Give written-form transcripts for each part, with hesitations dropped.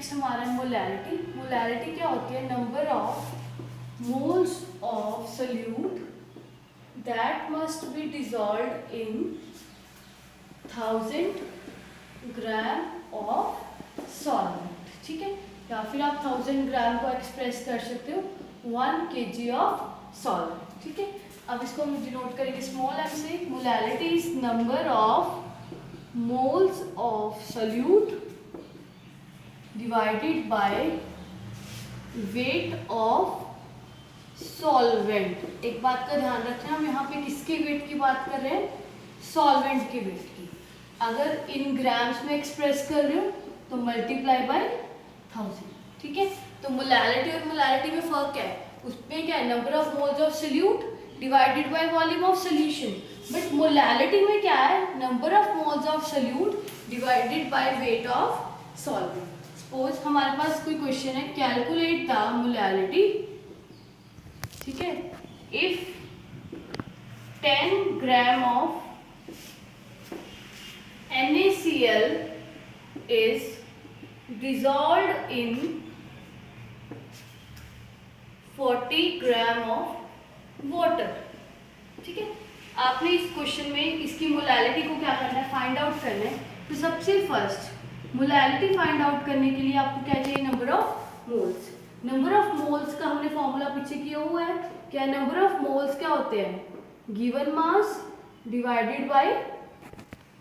Next हमारा molarity. Molarity क्या होती है? Number of moles of solute that must be dissolved in 1000 gram of solvent. ठीक है, या फिर आप 1000 ग्राम को एक्सप्रेस कर सकते हो 1 kg ऑफ सॉल्वेंट। ठीक है, अब इसको हम डिनोट करेंगे स्मॉल एम से। Molarity is number of moles of solute divided by weight of solvent. एक बात का ध्यान रखना, हम यहाँ पे किसके वेट की बात कर रहे हैं? सॉल्वेंट के वेट की। अगर इन ग्राम्स में एक्सप्रेस कर रहे हो तो मल्टीप्लाई बाय 1000। ठीक है, तो मोलैरिटी और मोलैरिटी में फर्क क्या है? उसमें क्या है? Number of moles of solute divided by volume of solution. But molarity में क्या है? Number of moles of solute divided by weight of solvent. Suppose हमारे पास कोई क्वेश्चन है, कैलकुलेट द मोलैरिटी। ठीक है, if 10 gram of NaCl is dissolved in 40 gram of water. ठीक है, आपने इस क्वेश्चन में इसकी मोलैरिटी को क्या करना है? फाइंड आउट करना है। तो सबसे फर्स्ट मोलैरिटी फाइंड आउट करने के लिए आपको क्या चाहिए? Number of moles. Number of moles का हमने फॉर्मूला पीछे किया हुआ है। क्या नंबर ऑफ मोल्स क्या होते हैं? Given mass divided bye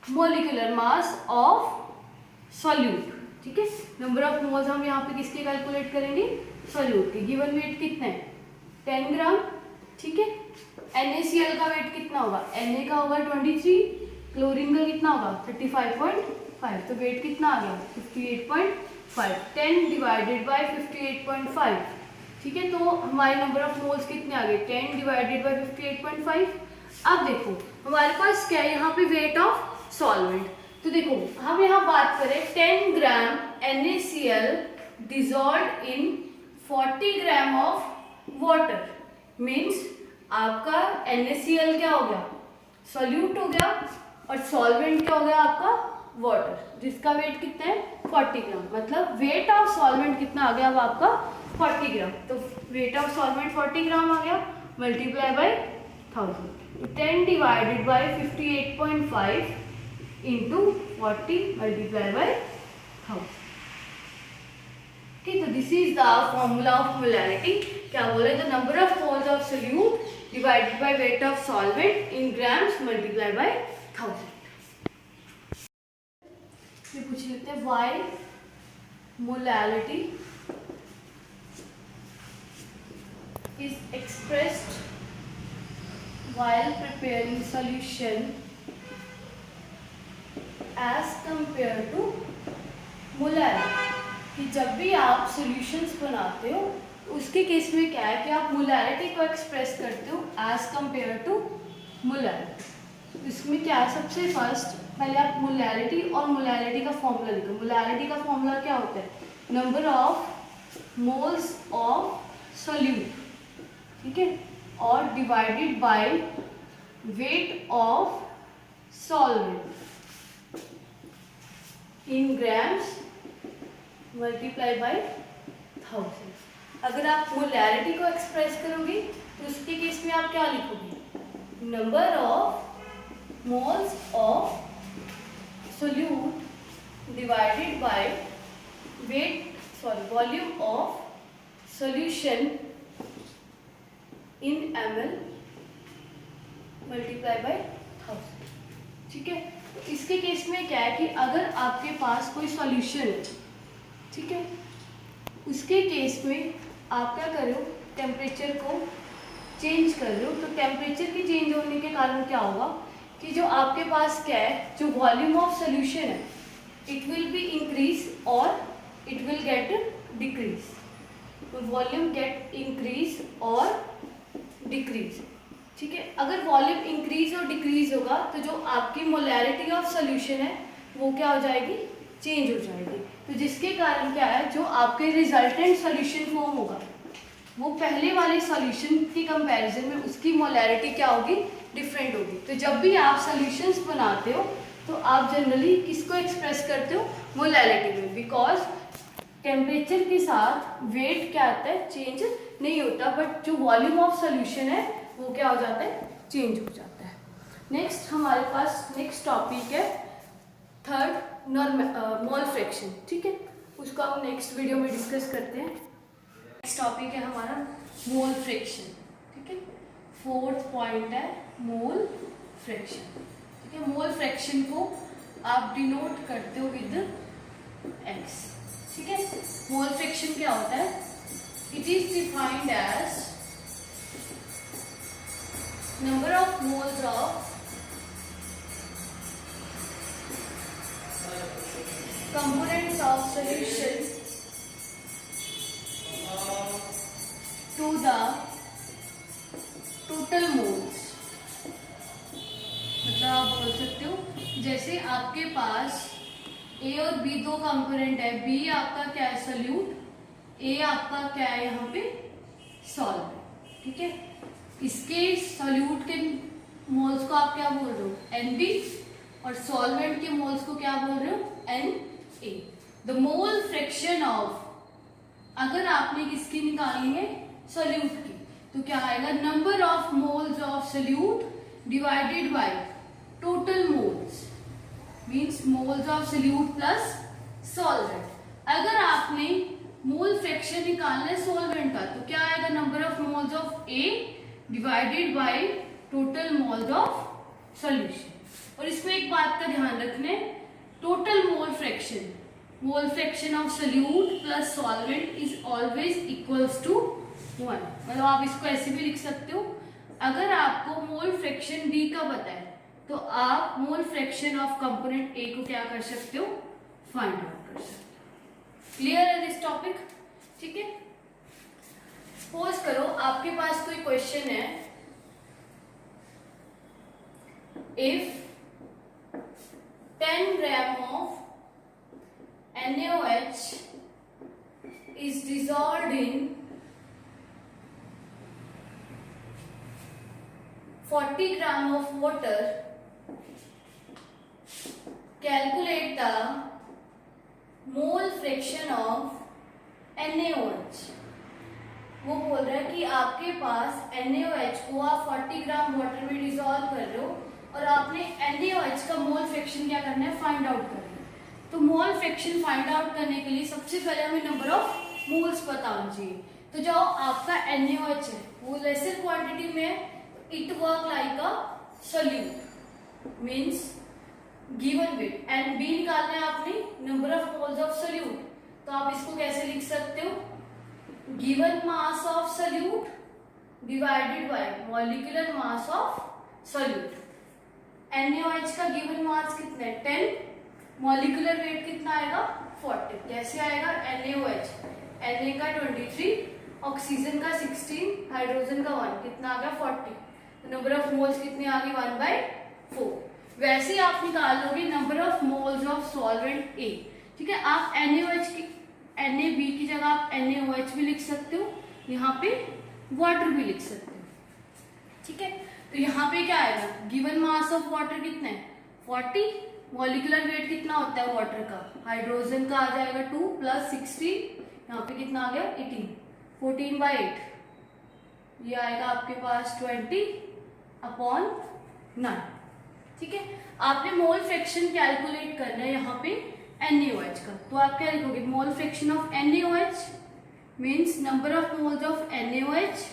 molecular mass of solute. ठीक है, नंबर ऑफ मोल्स हम यहाँ पे किसके कैलकुलेट करेंगे? सॉल्यूट के। गिवन वेट कितना है? 10 ग्राम। ठीक है, NaCl का वेट कितना होगा? Na का होगा 23, क्लोरीन का कितना होगा? 35.5। तो वेट कितना आ गया? 58.5। 10 डिवाइडेड बाय 58.5। ठीक है, तो हमारे नंबर ऑफ मोल्स कितने आ गए? 10 डिवाइडेड बाय 58.5। अब देखो हमारे पास क्या है यहाँ पे? Wait of solvent. तो देखो हम यहाँ बात करें 10 ग्राम NaCl dissolved in 40 gram of water, means आपका NaCl क्या हो गया? सॉल्यूट हो गया, और सॉल्वेंट क्या हो गया? आपका वाटर, जिसका वेट कितना है? 40 ग्राम। मतलब वेट ऑफ सॉल्वेंट कितना आ गया अब आपका? 40 ग्राम। तो वेट ऑफ सॉल्वेंट 40 ग्राम आ गया, multiply by 1000। 10 divided by 58.5 into 40 multiply by 1000। ठीक, तो this is the formula of molarity. क्या बोले? The number of moles of solute divided by weight of solvent in grams multiply by 1000। ये पूछ लेते हैं, why molarity is expressed while preparing solution as compared to molarity। कि जब भी आप सॉल्यूशंस बनाते हो उसके केस में क्या है कि आप मोलैरिटी को एक्सप्रेस करते हो एज कंपेयर टू मोलैरिटी। इसमें क्या है? सबसे फर्स्ट पहले आप मोलैरिटी और मोलैरिटी का फॉर्मूला लिखो। मोलैरिटी का फॉर्मूला क्या होता है? Number of moles of solute. ठीक है, और divided by weight of solvent in grams multiply by 1000। अगर आप मोलैरिटी को एक्सप्रेस करोगे तो उसके केस में आप क्या लिखोगे? Number of moles of solute divided by volume of solution in ml multiply by 1000। ठीक है, तो इसके केस में क्या है कि अगर आपके पास कोई सॉल्यूशन है, ठीक है, उसके केस में आप क्या कर रहे हो? टेम्परेचर को चेंज कर रहे हो। तो टेम्परेचर के चेंज होने के कारण क्या होगा कि जो आपके पास क्या है, जो वॉल्यूम ऑफ सोल्यूशन है, इट विल बी इंक्रीज और इट विल गेट डिक्रीज। तो वॉल्यूम गेट इंक्रीज और डिक्रीज। ठीक है, अगर वॉल्यूम इंक्रीज और डिक्रीज होगा तो जो आपकी मोलैरिटी ऑफ सोल्यूशन है वो क्या हो जाएगी? चेंज हो जाएगी। तो जिसके कारण क्या है, जो आपके रिजल्टेंट सोल्यूशन फॉर्म होगा वो पहले वाले सॉल्यूशन की कंपैरिजन में उसकी मोलैरिटी क्या होगी? डिफरेंट होगी। तो जब भी आप सॉल्यूशंस बनाते हो तो आप जनरली किसको एक्सप्रेस करते हो? मोलैरिटी में, बिकॉज टेम्परेचर के साथ वेट क्या आता है, चेंज नहीं होता, बट जो वॉल्यूम ऑफ सोल्यूशन है वो क्या हो जाता है, चेंज हो जाता है। नेक्स्ट हमारे पास नेक्स्ट टॉपिक है थर्ड मोल फ्रैक्शन, ठीक है, उसको हम नेक्स्ट वीडियो में डिस्कस करते हैं। नेक्स्ट टॉपिक है हमारा मोल फ्रैक्शन, ठीक है, फोर्थ पॉइंट है मोल फ्रैक्शन, ठीक है। मोल फ्रैक्शन को आप डिनोट करते हो विद एक्स, ठीक है। मोल फ्रैक्शन क्या होता है, it is defined as number of moles of components of solution to the total moles। मतलब आप बोल सकते हो जैसे आपके पास A और B दो कंपोनेंट है, B आपका क्या है सोल्यूट, A आपका क्या है यहाँ पे सॉल्वेंट, ठीक है। इसके सोल्यूट के मोल्स को आप क्या बोल रहे हो, NB, और सॉल्वेंट के मोल्स को क्या बोल रहे हो, Na। The mole fraction of, अगर आपने किसकी निकाली है, सोल्यूट की, तो क्या आएगा, number of moles of solute divided by total moles, means moles of solute plus solvent. अगर आपने मोल फ्रैक्शन निकालना है सॉल्वेंट का, तो क्या आएगा, number of moles of A divided by total moles of solution. और इसमें एक बात का ध्यान रखना है, total mole fraction of solute plus solvent is always equals to 1। मतलब आप इसको ऐसे भी लिख सकते हो, अगर आपको मोल फ्रैक्शन B का पता है तो आप मोल फ्रैक्शन ऑफ कंपोनेंट A को क्या कर सकते हो, फाइंड आउट कर सकते हो। क्लियर है दिस टॉपिक, ठीक है। सपोज करो आपके पास कोई क्वेश्चन है, if 10 gram of NaOH is dissolved in 40 gram of water, calculate the mole fraction of NaOH। वो बोल रहा है कि आपके पास NaOH को आप 40 ग्राम वाटर में डिसॉल्व कर रहे हो और आपने NaOH का मोल फ्रैक्शन क्या करना है, फाइंड आउट करना है। तो मोल फ्रैक्शन फाइंड आउट करने के लिए सबसे पहले हमें नंबर ऑफ मोल्स पता होना चाहिए। तो जो आपका NaOH है वो लेसर क्वांटिटी में है, तो it work like a solute, means given weight, and बी निकालना है आपने number of moles of solute. तो आप इसको कैसे लिख सकते हो, given mass of solute divided by molecular mass of solute. NaOH का गिवन मास कितना है, 10, मॉलिक्यूलर वेट कितना आएगा, 40। कैसे आएगा, NaOH, Na का 23, ऑक्सीजन का 16, हाइड्रोजन का 1, कितना आ गया 40। तो नंबर ऑफ मोल्स कितने आ गए, 1/4। वैसे आप निकाल लोगे number of moles of solvent A, ठीक है। आप NaOH की NaB की जगह आप NaOH भी लिख सकते हो, यहाँ पे वाटर भी लिख सकते हो, ठीक है। तो यहाँ पे क्या आएगा, गिवन मास ऑफ वाटर कितना है, 40, मॉलिक्यूलर वेट कितना होता है वाटर का, हाइड्रोजन का आ जाएगा 2 प्लस 16, यहाँ पे कितना आ गया 18, 14/8, ये आएगा आपके पास 20/9, ठीक है। आपने मोल फ्रैक्शन कैलकुलेट करना है यहाँ पे NaOH का, तो आप क्या लिखोगे, मोल fraction of NaOH means number of moles of NaOH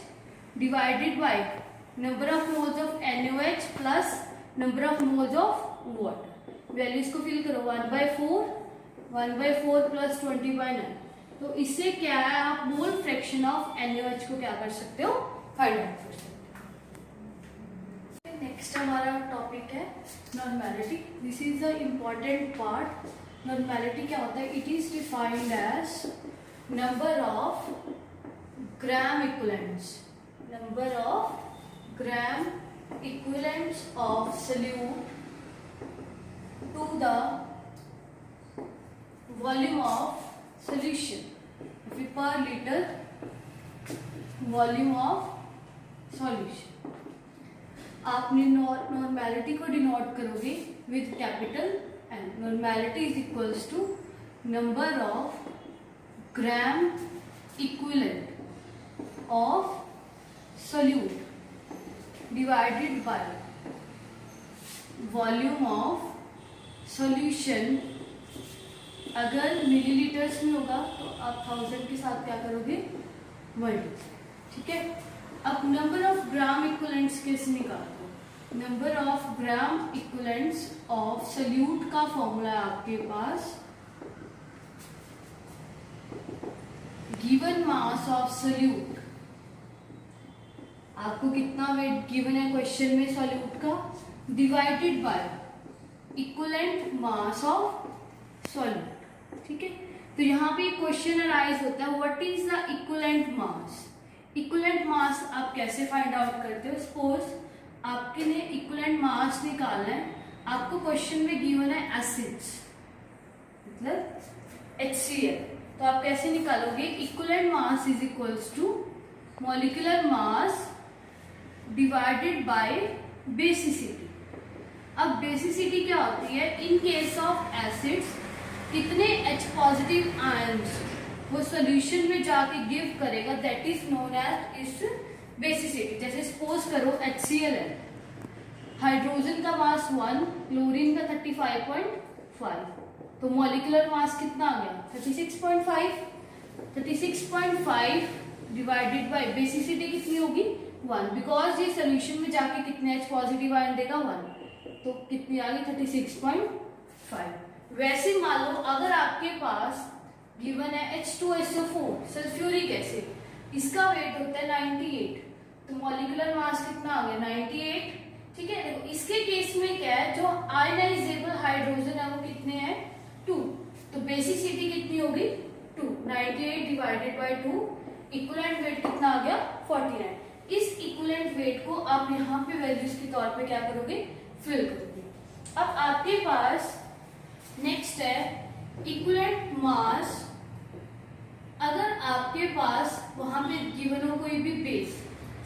divided by number of moles of NaOH plus number of moles of water. Values को फिल करो, 1/4 प्लस 20/9। तो इससे क्या है, आप मोल फ्रैक्शन ऑफ NaOH को क्या कर सकते हो, फाइंड आउट कर सकते हो। नेक्स्ट हमारा टॉपिक है normality. This is the important part. Normality क्या होता है, it is defined as number of gram equivalents, number of gram equivalents of solute to the volume of solution per liter volume of solution। आपने normality को denote करोगे with capital N। Normality is equals to number of gram equivalent of solute divided by volume of solution. अगर millilitres में होगा तो आप 1000 के साथ क्या करोगे, मल्टीप्लाई। ठीक है, अब नंबर ऑफ ग्राम इक्विवेलेंट्स कैसे निकालते हो? Number of gram equivalents of solute का फॉर्मूला है आपके पास, गिवन मास ऑफ सोल्यूट। आपको कितना वेट गिवन है क्वेश्चन में सोल्यूट का, divided by equivalent mass of solute. ठीक है, तो यहाँ पे क्वेश्चन अराइज होता है, what is the equivalent mass. Equivalent mass आप कैसे फाइंड आउट करते हो? सपोज आपके ने इक्विवेलेंट मास निकालना है, आपको क्वेश्चन में गिवन है एसिड्स मतलब HCl, तो आप कैसे निकालोगे? Equivalent mass is equals to molecular mass divided by basicity. अब बेसिसिटी क्या होती है? इन केस ऑफ एसिड्स कितने H पॉजिटिव आयंस वो सॉल्यूशन में जाके गिव करेगा, दैट इज नोन एज इस बेसिसिटी। जैसे सपोज करो HCl है, हाइड्रोजन का मास 1, क्लोरीन का 35.5, तो मॉलिक्यूलर मास कितना आ गया? 36.5। 36.5 डिवाइडेड बाय बेसिसिटी कितनी होगी? 1, बिकॉज ये सोल्यूशन में जाके कितने H पॉजिटिव आयन देगा? 1, तो कितनी आ गई? 36.5। वैसे मान लो अगर आपके पास गिवन है H2SO4 सल्फ्यूरिक एसिड, इसका वेट होता है 98, तो मॉलिक्यूलर मास कितना आ गया? 98। ठीक है, देखो इसके केस में क्या है, जो आयनाइजेबल हाइड्रोजन है वो कितने हैं? 2, तो बेसिसिटी कितनी होगी? 2। 98 डिवाइडेड बाय 2, इक्विवेलेंट वेट कितना आ गया? 49। इस इक्विवेलेंट वेट को आप यहाँ पे वैल्यूज के तौर पे क्या करोगे? फिल करोगे। अब आपके पास नेक्स्ट है इक्विवेलेंट मास। अगर आपके पास वहां पे गिवन हो कोई भी बेस,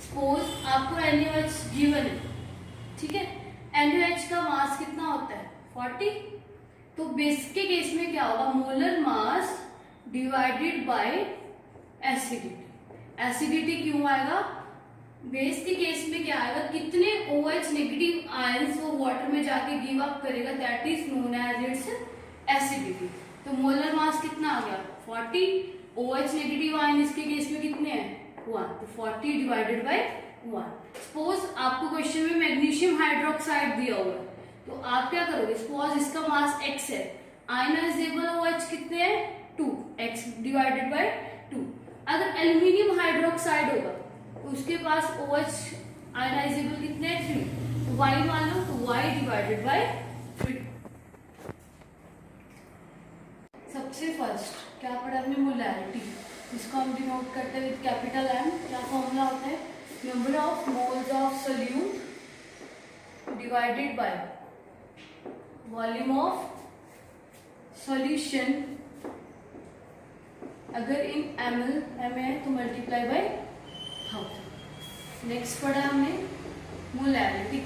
सपोज आपको NaOH गिवन है, ठीक है, NaOH का मास कितना होता है? 40, तो बेस के केस में क्या होगा? Molar mass divided bye acidity. Acidity क्यों आएगा? बेस के केस में क्या आएगा? कितने OH नेगेटिव आयंस वो वाटर में जाके गिव अप करेगा, that is known as its acidity. तो मोलर मास कितना आ गया? 40। OH नेगेटिव आयन इसके केस में कितने हैं? 1, तो 40 डिवाइडेड बाय 1। सपोज आपको क्वेश्चन में मैग्नीशियम हाइड्रोक्साइड दिया हुआ है, तो आप क्या करोगे? सपोज इसका मास X है, आयनाइजेबल OH कितने हैं? 2, X डिवाइडेड बाय 2। अगर एल्यूमिनियम हाइड्रोक्साइड होगा तो उसके पास OH आयनाइजेबल कितने हैं? 3, तो Y मान लो, तो Y डिवाइडेड बाय 3। सबसे फर्स्ट क्या पढ़ा हमने? मोलैरिटी, जिसको हम डिनोट करते हैं विद कैपिटल M। क्या फॉर्मूला होता है? Number of moles of solute divided by volume of solution. अगर इन ml है तो मल्टीप्लाई बाय 1000। नेक्स्ट पढ़ा हमने मोलैरिटी।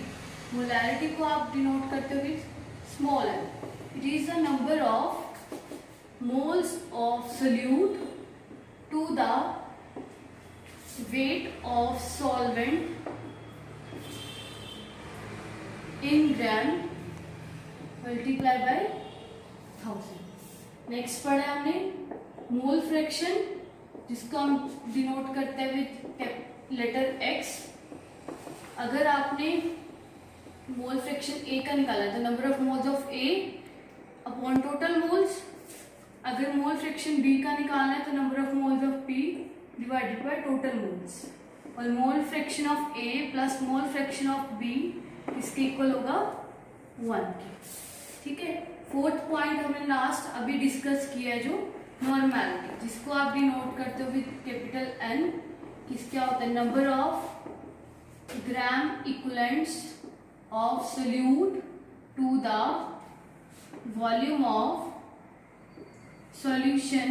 मोलैरिटी को आप डिनोट करते हो with small m। It is the number of moles of solute to the weight of solvent in gram multiply by 1000। Next पढ़ा हमने मोल फ्रैक्शन, जिसको हम डिनोट करते हैं विद लेटर X। अगर आपने मोल फ्रैक्शन A का निकाला तो number of moles of A upon total moles. अगर मोल फ्रैक्शन B का निकालना है तो number of moles of P divided by total moles, और mole fraction of A plus mole fraction of B इसके इक्वल होगा 1 के। ठीक है, फोर्थ पॉइंट हमने लास्ट अभी डिस्कस किया है, जो नॉर्मैलिटी, जिसको आप भी नोट करते हो विद कैपिटल N। किस क्या होता है? Number of gram equivalents of solute to the volume of solution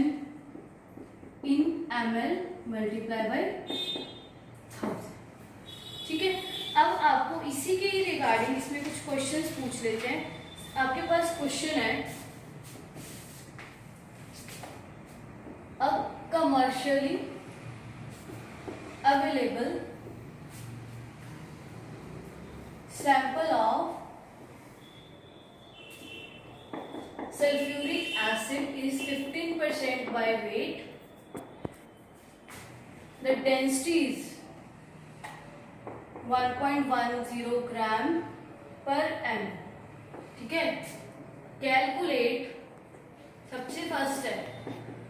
in ml multiply by 1000। ठीक है, अब आपको इसी के रिगार्डिंग इसमें कुछ क्वेश्चंस पूछ लेते हैं। आपके पास क्वेश्चन है, अब commercially available sample of sulfuric acid is 15% by weight. The density is 1.10 gram per m. ठीक है, कैलकुलेट, सबसे फर्स्ट है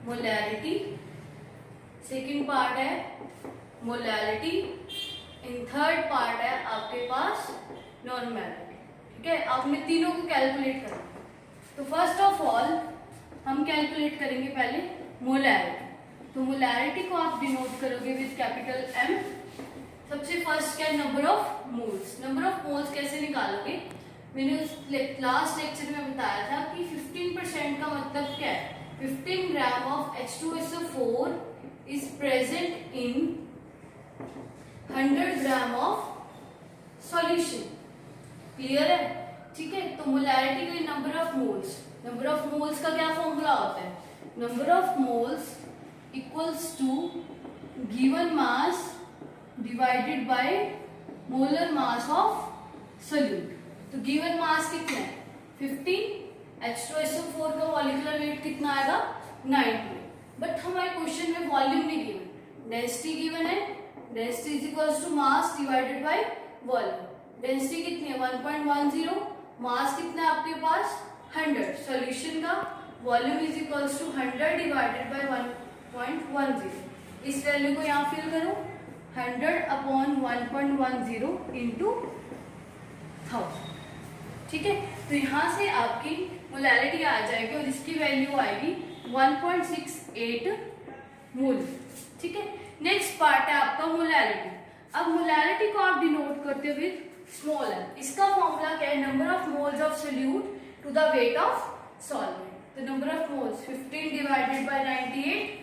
मोलैरिटी, सेकंड पार्ट है मोलैलिटी, इन थर्ड पार्ट है आपके पास नॉर्मैलिटी। ठीक है, आपने तीनों को कैलकुलेट करना। तो फर्स्ट ऑफ ऑल हम कैलकुलेट करेंगे पहले मोलैरिटी। तो मोलैरिटी को आप डिनोट करोगे विद कैपिटल एम। सबसे फर्स्ट क्या है, number of moles. Number of moles कैसे निकालोगे, मैंने उस लास्ट लेक्चर में बताया था कि 15% का मतलब क्या है, 15 gram of H2SO4 is present in 100 gram of solution. Clear है? ठीक है, तो मोलैरिटी का number of moles, number of moles का क्या फॉर्मूला होता है, number of moles equals to given mass divided by molar mass of solute. तो गिवन मास कितना है 15, H2SO4 का मॉलिक्यूलर वेट कितना आएगा 90, बट हमारे क्वेश्चन में वॉल्यूम नहीं गिवन, डेंसिटी गिवन है, density is equals to mass divided by volume. Density कितनी है 1.10, मास कितना है आपके पास 100, सॉल्यूशन का volume is equals to 100 divided by 1.10। इस वैल्यू को यहाँ फिल करो, 100 अपॉन 1.10 इंटू 1000। ठीक है, तो यहाँ से आपकी मोलैलिटी आ जाएगी और इसकी वैल्यू आएगी 1.68 मोल। ठीक है, नेक्स्ट पार्ट है आपका मोलैलिटी। अब मोलैलिटी को आप डिनोट करते हुए स्मॉल एम। इसका फॉर्मूला क्या है, number of moles of solute to the weight of solvent. तो number of moles 15 divided by 98।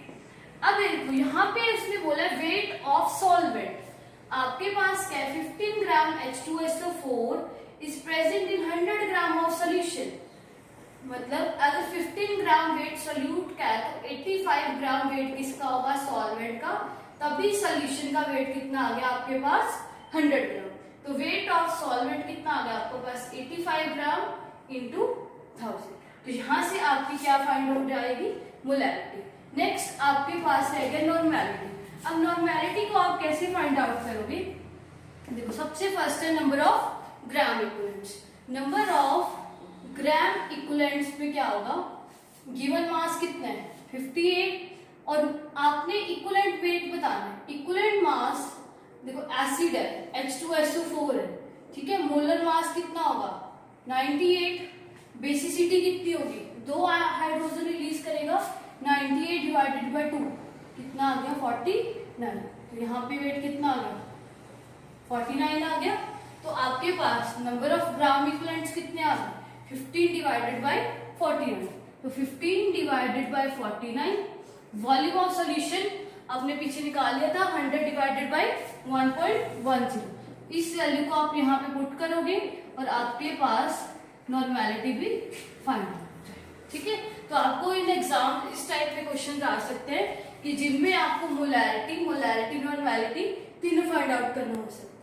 अब देखो यहाँ पे उसने बोला वेट ऑफ सॉल्वेंट, आपके पास क्या है 15 ग्राम H2SO4 is present in 100 gram of solution. मतलब अगर 15 ग्राम वेट सोल्यूट का है तो 85 ग्राम वेट किसका होगा सॉल्वेंट का, तभी सोल्यूशन का वेट कितना आ गया आपके पास 100 ग्राम। तो वेट ऑफ सॉल्वेंट कितना आ गया आपके पास 85 ग्राम इंटू 1000। तो यहाँ से आपकी क्या फाइंड हो जाएगी मोलैरिटी। नेक्स्ट आपके पास रहेगा नॉर्मैलिटी। अब नॉर्मैलिटी को आप कैसे फाइंड आउट करोगे, देखो सबसे फर्स्ट है number of gram equivalents. Number of gram equivalents में क्या होगा, गिवन मास कितना है 58 और आपने इक्विवेलेंट वेट बताना है। इक्विवेलेंट मास देखो एसिड है H2SO4 है, ठीक है, मोलर मास कितना होगा 98, बेसिसिटी कितनी होगी 2 हाइड्रोजन रिलीज करेगा, 98 डिवाइडेड बाय 2 कितना आ गया 49। तो यहाँ पे वेट कितना आ गया 49 आ गया। तो आपके पास नंबर ऑफ ग्राम इक्विवेलेंट्स कितने आ गए 15 डिवाइडेड बाय 49। तो 15 divided bye 49, volume of solution आपने पीछे निकाल लिया था 100 डिवाइडेड बाय 1.10। इस वैल्यू को आप यहाँ पे पुट करोगे और आपके पास नॉर्मैलिटी भी फाइंड हो जाए। ठीक है, तो आपको इन एग्जाम इस टाइप के क्वेश्चन आ सकते हैं कि जिनमें आपको मोलैरिटी, नॉर्मैलिटी तीनों फाइंड आउट करना हो सकता है।